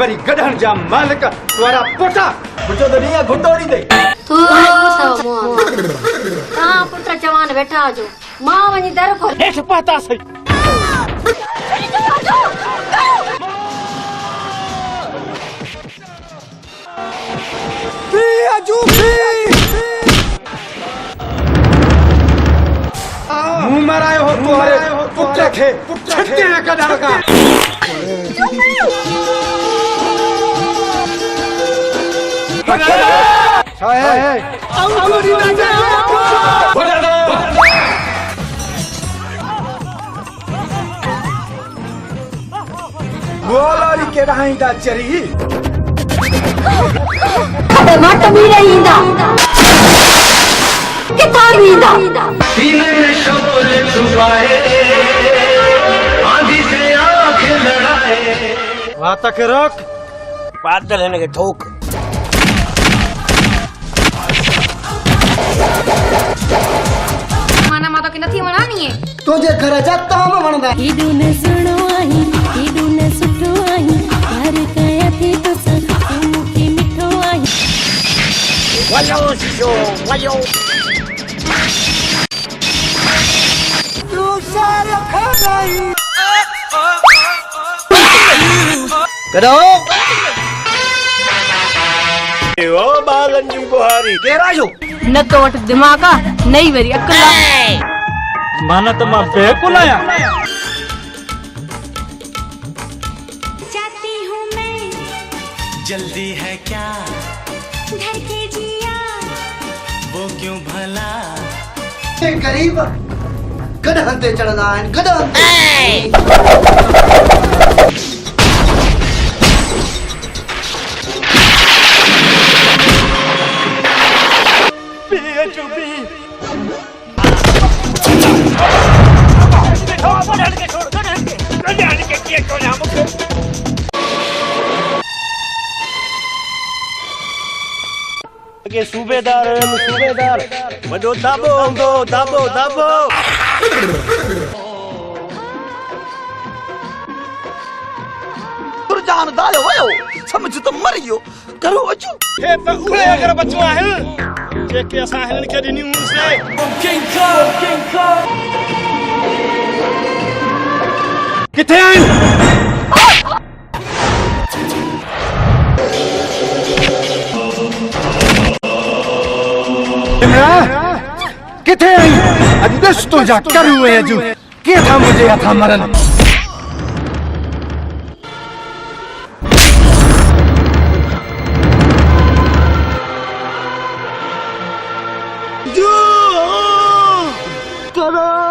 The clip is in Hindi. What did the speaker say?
वरी गढ़ण जा मालिक तुम्हारा पोटा मुझो तो नहीं घुटोड़ी दे तू हां पुत्र जवान बैठा जो मां वनी दर खोल हेठ पाता सही मुंह मराए हो तुम्हारे पुत्र खे छत्ते गढ़ण का गोलारी के रहींदा चरी मट भी रहींदा किथा बींदा सीने में शोर छुपाए आंधी से आंख लड़ाए वात के रोक बादल है के ठोक माना माता की नथी वणानी है तुझे घर जा ताम वणदा हीडू ने सुनो आई हीडू ने सुठो आई प्यार कया थी तो सब की मिठो आई वयो शिशो वयो तू सारे खाई करो ओ बालन जू बुहारी केरा जो न तो वट दिमाग आ नहीं वरी अकल माना तो मां बेकुल आया चाहती हूं मैं जल्दी है क्या घर के जिया वो क्यों भला गरीब गढ़ण ते चढ़दा आहिनि गढ़ण के सूबेदार वॾो दाबो हूंदो दाबो दाबो जान दायो वयो समझ तो मरियो करो अचो हे त उहे अगर बच्चो आहिनि जेके असां हिननि खे ॾिनियूं से किथे आहिनि किथे आई अॼु ॾिस तुंहिंजा करूं अॼु कीअं था मुंहिंजे हथां मरनि करो